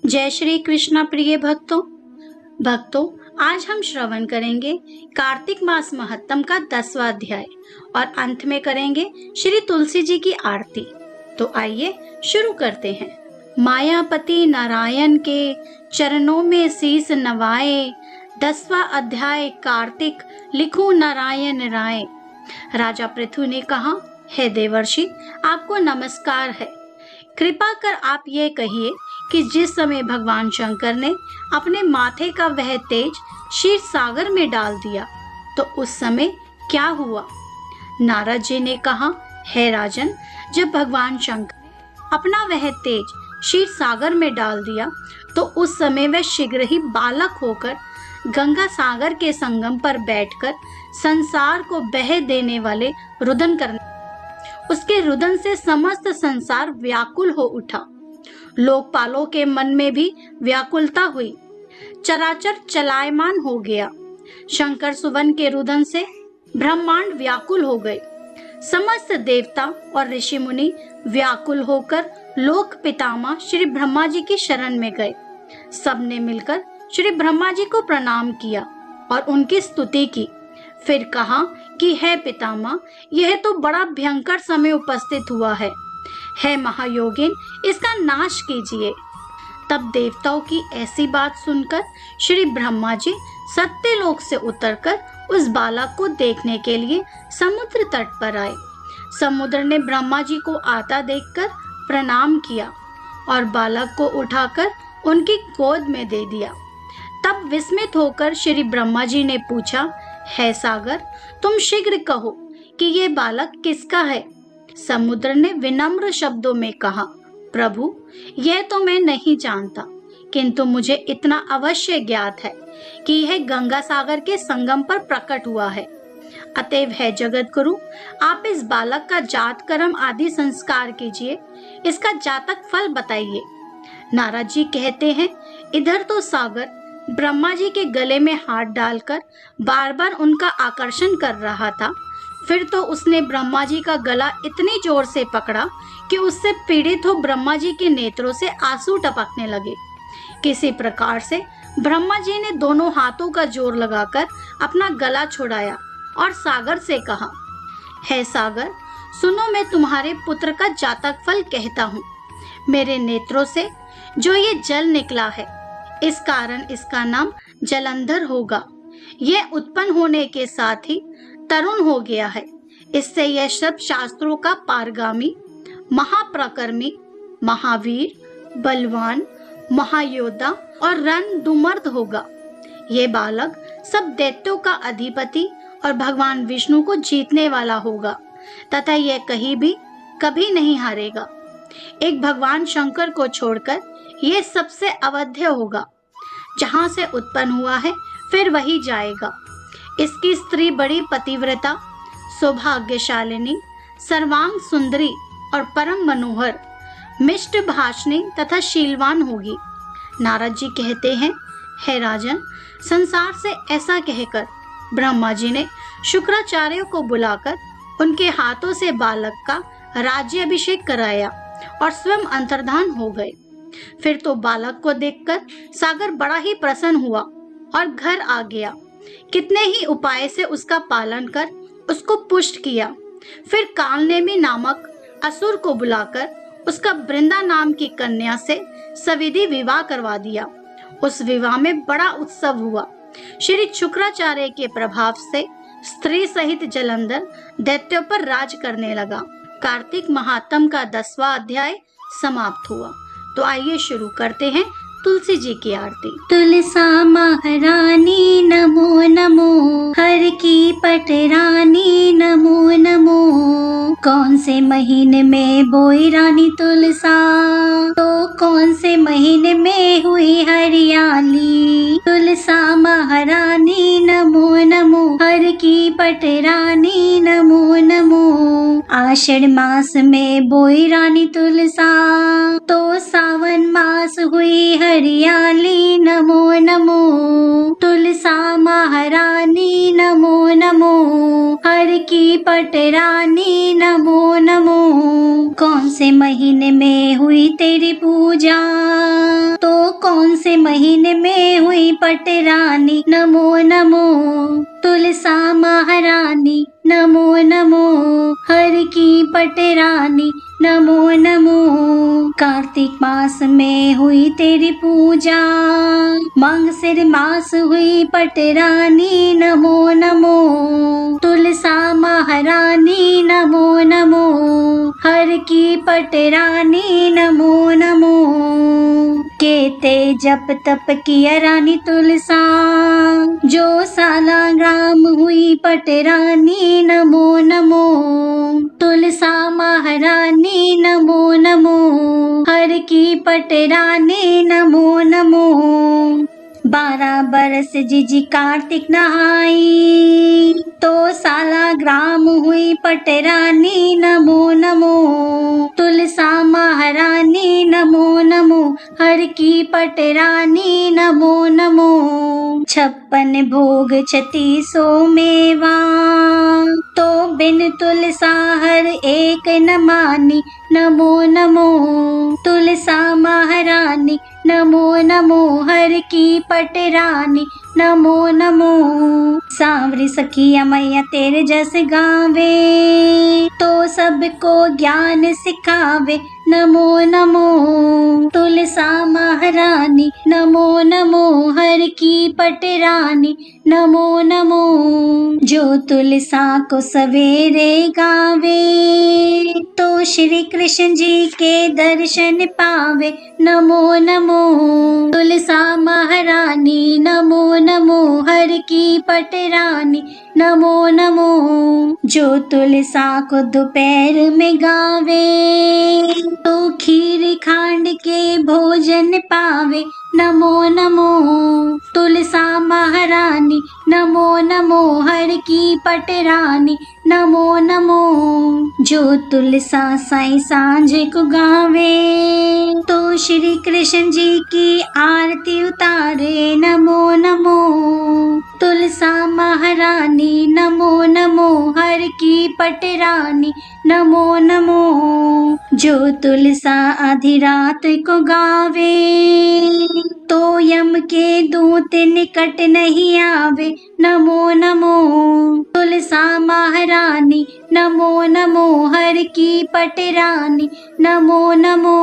जय श्री कृष्ण प्रिय भक्तों, आज हम श्रवण करेंगे कार्तिक मास महत्तम का 10वां अध्याय और अंत में करेंगे श्री तुलसी जी की आरती। तो आइए शुरू करते हैं। मायापति नारायण के चरणों में शीस नवाए, 10वां अध्याय कार्तिक लिखूं नारायण राय। राजा पृथु ने कहा, हे देवर्षि, आपको नमस्कार है। कृपा कर आप ये कहिए कि जिस समय भगवान शंकर ने अपने माथे का वह तेज क्षीर सागर में डाल दिया तो उस समय क्या हुआ? नारद जी ने कहा, हे राजन, जब भगवान शंकर ने अपना वह तेज क्षीर सागर में डाल दिया तो उस समय वह शीघ्र ही बालक होकर गंगा सागर के संगम पर बैठकर संसार को बह देने वाले रुदन करने, उसके रुदन से समस्त संसार व्याकुल हो उठा। लोकपालों के मन में भी व्याकुलता हुई, चराचर चलायमान हो गया। शंकर सुवन के रुदन से ब्रह्मांड व्याकुल हो गए। समस्त देवता और ऋषि मुनि व्याकुल होकर लोक पितामह श्री ब्रह्मा जी की शरण में गए। सबने मिलकर श्री ब्रह्मा जी को प्रणाम किया और उनकी स्तुति की। फिर कहा कि हे पितामह, यह तो बड़ा भयंकर समय उपस्थित हुआ है। हे महायोगिन, इसका नाश कीजिए। तब देवताओं की ऐसी बात सुनकर श्री ब्रह्मा जी सत्यलोक से उतरकर उस बालक को देखने के लिए समुद्र तट पर आए। समुद्र ने ब्रह्मा जी को आता देखकर प्रणाम किया और बालक को उठाकर उनकी गोद में दे दिया। तब विस्मित होकर श्री ब्रह्मा जी ने पूछा, हे सागर, तुम शीघ्र कहो कि ये बालक किसका है? समुद्र ने विनम्र शब्दों में कहा, प्रभु, यह तो मैं नहीं जानता, किंतु मुझे इतना अवश्य ज्ञात है कि यह गंगा सागर के संगम पर प्रकट हुआ है। अतएव है जगत गुरु, आप इस बालक का जात कर्म आदि संस्कार कीजिए, इसका जातक फल बताइए। नारद जी कहते हैं, इधर तो सागर ब्रह्मा जी के गले में हाथ डालकर बार बार उनका आकर्षण कर रहा था। फिर तो उसने ब्रह्मा जी का गला इतनी जोर से पकड़ा कि उससे पीड़ित हो ब्रह्मा जी के नेत्रों से आंसू टपकने लगे। किसी प्रकार से ब्रह्मा जी ने दोनों हाथों का जोर लगाकर अपना गला छुड़ाया और सागर से कहा, हे सागर, सुनो, मैं तुम्हारे पुत्र का जातक फल कहता हूँ। मेरे नेत्रों से जो ये जल निकला है, इस कारण इसका नाम जलंधर होगा। यह उत्पन्न होने के साथ ही तरुण हो गया है। इससे यह सब शास्त्रों का पारगामी, महाप्रकर्मी, महावीर, बलवान, महायोद्धा और रणधुमर्द होगा। यह बालक सब दैत्यों का अधिपति और भगवान विष्णु को जीतने वाला होगा तथा यह कहीं भी कभी नहीं हारेगा। एक भगवान शंकर को छोड़कर यह सबसे अवध्य होगा। जहां से उत्पन्न हुआ है फिर वही जाएगा। इसकी स्त्री बड़ी पतिव्रता, सौभाग्यशालिनी, सर्वांग सुंदरी और परम मनोहर, मिष्ट भाषणी तथा शीलवान होगी। नारद जी कहते हैं, हे राजन, संसार से ऐसा कहकर ब्रह्मा जी ने शुक्राचार्य को बुलाकर उनके हाथों से बालक का राज्याभिषेक कराया और स्वयं अंतर्धान हो गए। फिर तो बालक को देखकर सागर बड़ा ही प्रसन्न हुआ और घर आ गया। कितने ही उपाय से उसका पालन कर उसको पुष्ट किया। फिर कालनेमी नामक असुर को बुलाकर उसका वृंदा नाम की कन्या से सविधि विवाह करवा दिया। उस विवाह में बड़ा उत्सव हुआ। श्री शुक्राचार्य के प्रभाव से स्त्री सहित जलंधर दैत्यों पर राज करने लगा। कार्तिक महात्म का 10वां अध्याय समाप्त हुआ। तो आइए शुरू करते हैं तुलसी जी की आरती। तुलसा महारानी नमो नमो, हर की पटरानी नमो नमो। कौन से महीने में बोई रानी तुलसा, तो कौन से महीने में हुई हरियाली। तुलसा महारानी नमो नमो, हर की पटरानी नमो नमो। आषाढ़ मास में बोई रानी तुलसा, तो सावन मास हुई हरियाली नमो नमो। तुलसा महारानी नमो नमो, हर की पटरानी नमो नमो। कौन से महीने में हुई तेरी पूजा, तो कौन से महीने में हुई पटरानी। नमो नमो तुलसा महारानी, नमो नमो हर की पटरानी, नमो नमो कार्तिक मास में हुई तेरी पूजा, मांगसिर मास हुई पटरानी। नमो नमो तुलसा महारानी, नमो नमो हर की पटरानी, नमो नमो केते जप तप किया रानी तुलसा, जो सालाग्राम हुई पटरानी। नमो नमो तुलसा महारानी, नमो नमो हर की पटरानी, नमो नमो 12 बरस जिजी कार्तिक नहाई, तो सालाग्राम हुई पटरानी। नमो नमो तुलसा महारानी, नमो नमो हर की पटरानी, नमो नमो 56 भोग 3600 मेवा, तो बिन तुलसा हर एक न मानी। नमो नमो तुलसा महारानी, नमो नमो हर की पटरानी, नमो नमो सांवरी सखिया मैया तेरे जस गावे, तो सबको ज्ञान सिखावे। नमो नमो तुलसा महारानी, नमो नमो हर की पटरानी, नमो नमो जो तुलसा को सवेरे गावे, तो श्री कृष्ण जी के दर्शन पावे। नमो नमो तुलसा महारानी, नमो नमो हर की पटरानी, नमो नमो जो तुलसा को दोपहर में गावे, तो खीर खांड के भोजन पावे। नमो नमो तुलसा महारानी, नमो नमो हर की पटरानी, नमो नमो जो तुलसा साई सांझ को गावे, तो श्री कृष्ण जी की आरती उतारे। नमो नमो तुलसा महारानी, नमो नमो हर की पटरानी, नमो नमो जो तुलसा आधी रात को गावे, तो यम के दूत निकट नहीं आवे। नमो नमो तुलसा महारानी, नमो नमो हर की पटरानी, नमो नमो